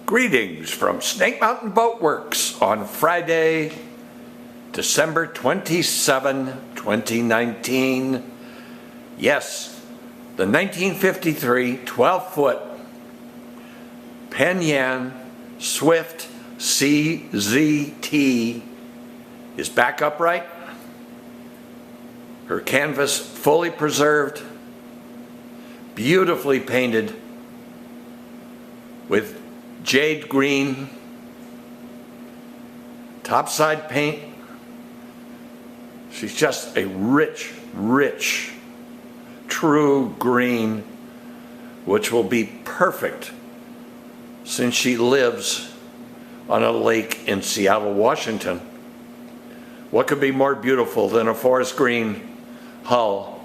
Greetings from Snake Mountain Boatworks on Friday, December 27, 2019. Yes, the 1953 12-foot Penn Yan Swift CZT is back upright, her canvas fully preserved, beautifully painted with jade green topside paint. She's just a rich, true green, which will be perfect since she lives on a lake in Seattle, Washington. What could be more beautiful than a forest green hull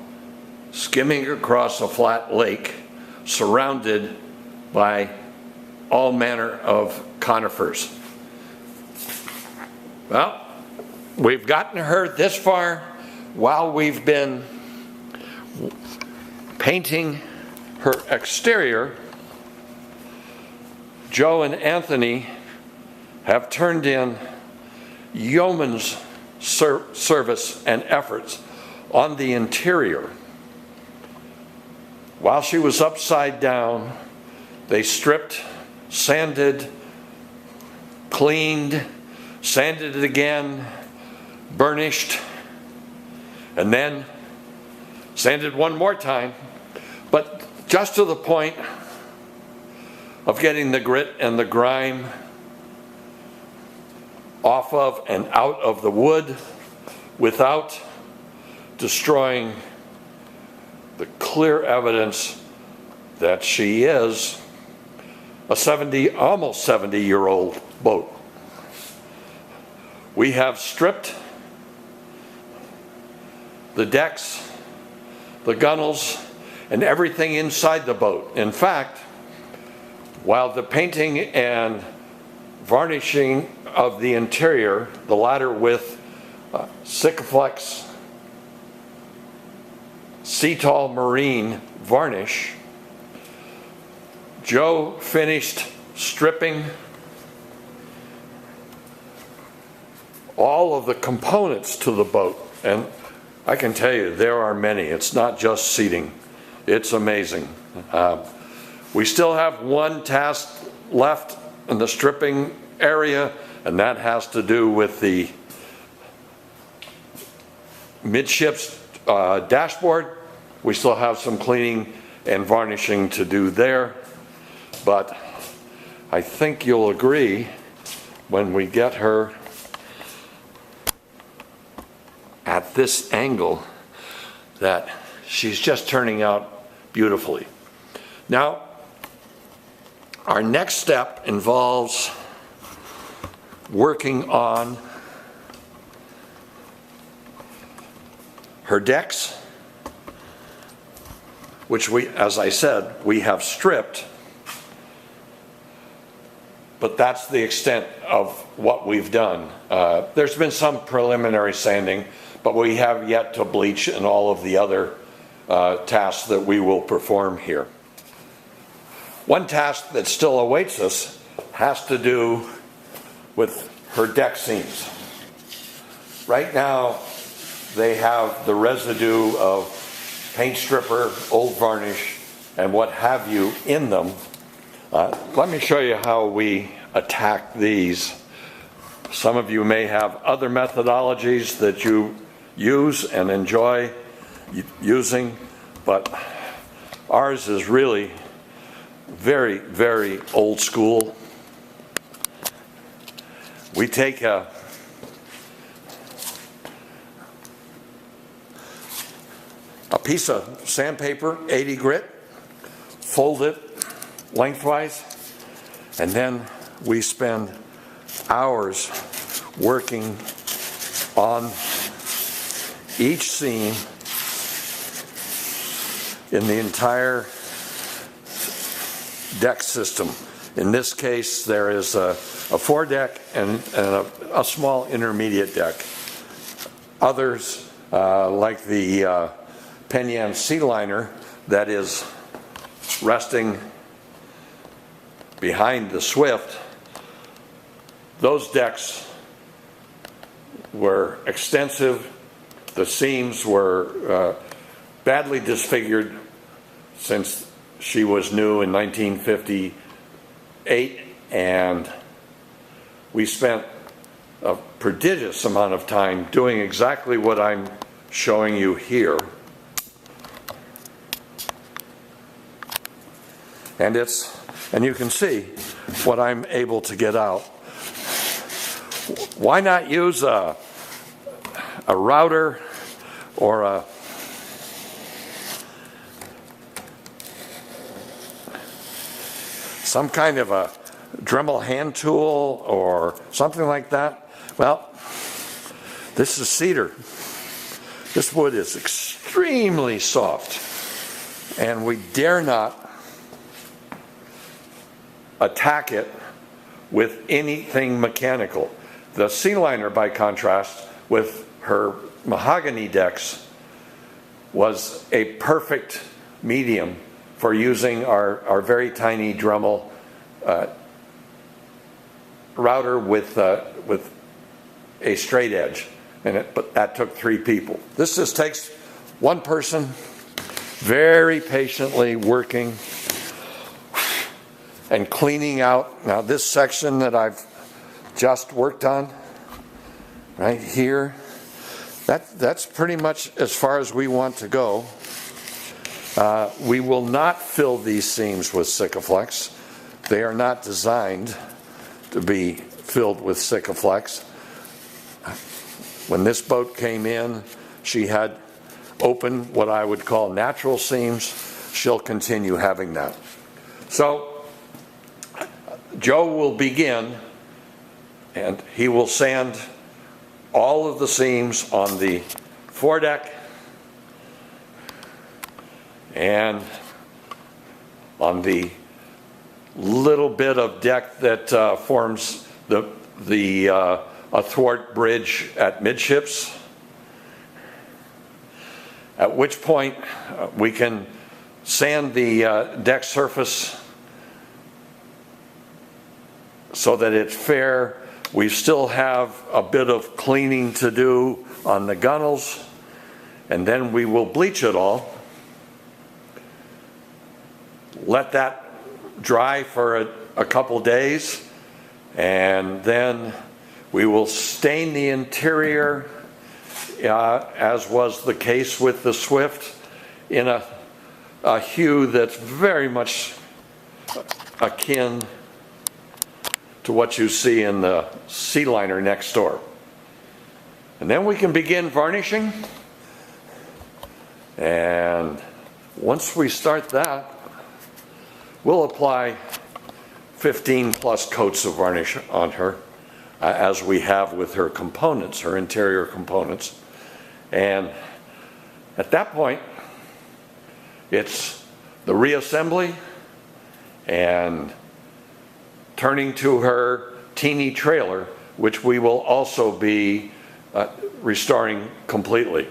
skimming across a flat lake surrounded by all manner of conifers? Well, we've gotten her this far while we've been painting her exterior. Joe and Anthony have turned in yeoman's service and efforts on the interior. While she was upside down, they stripped, sanded, cleaned, sanded it again, burnished, and then sanded one more time, but just to the point of getting the grit and the grime off of and out of the wood without destroying the clear evidence that she is a almost 70-year-old boat. We have stripped the decks, the gunwales, and everything inside the boat. In fact, while the painting and varnishing of the interior, the latter with Sikkens Cetol Marine varnish, Joe finished stripping all of the components to the boat, and I can tell you there are many. It's not just seating. It's amazing. We still have one task left in the stripping area, and that has to do with the midships dashboard. We still have some cleaning and varnishing to do there, but I think you'll agree when we get her at this angle that she's just turning out beautifully. Now, our next step involves working on her decks, which we, as I said, we have stripped, but that's the extent of what we've done. There's been some preliminary sanding, but we have yet to bleach and all of the other tasks that we will perform here. One task that still awaits us has to do with her deck seams. Right now, they have the residue of paint stripper, old varnish, and what have you in them. Let me show you how we attack these. Some of you may have other methodologies that you use and enjoy using, but ours is really very old school. We take a piece of sandpaper, 80 grit, fold it lengthwise, and then we spend hours working on each seam in the entire deck system. In this case, there is a foredeck and a small intermediate deck. Others, like the Penn Yan sea liner that is resting behind the Swift, those decks were extensive. The seams were badly disfigured since she was new in 1958, and we spent a prodigious amount of time doing exactly what I'm showing you here. And you can see what I'm able to get out. Why not use a router or some kind of a Dremel hand tool or something like that? Well, this is cedar. This wood is extremely soft, and we dare not attack it with anything mechanical. The sea liner, by contrast, with her mahogany decks, was a perfect medium for using our very tiny Dremel router with a straight edge. But that took 3 people. This just takes one person very patiently working and cleaning out. Now this section that I've just worked on, right here, that's pretty much as far as we want to go. We will not fill these seams with Sikaflex. They are not designed to be filled with Sikaflex. When this boat came in, she had open what I would call natural seams. She'll continue having that. So Joe will begin, and he will sand all of the seams on the foredeck and on the little bit of deck that forms the athwart bridge at midships, at which point we can sand the deck surface so that it's fair. We still have a bit of cleaning to do on the gunwales, and then we will bleach it all, let that dry for a couple days, and then we will stain the interior, as was the case with the Swift, in a hue that's very much akin to what you see in the sea liner next door. And then we can begin varnishing. And once we start that, we'll apply 15 plus coats of varnish on her, as we have with her components, her interior components. And at that point, it's the reassembly and turning to her teeny trailer, which we will also be restoring completely.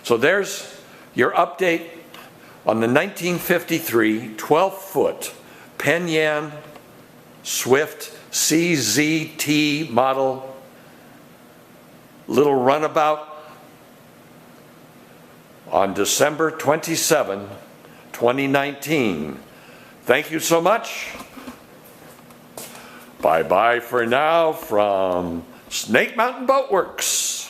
So there's your update on the 1953 12-foot Penn Yan Swift CZT model little runabout on December 27, 2019. Thank you so much. Bye-bye for now from Snake Mountain Boatworks.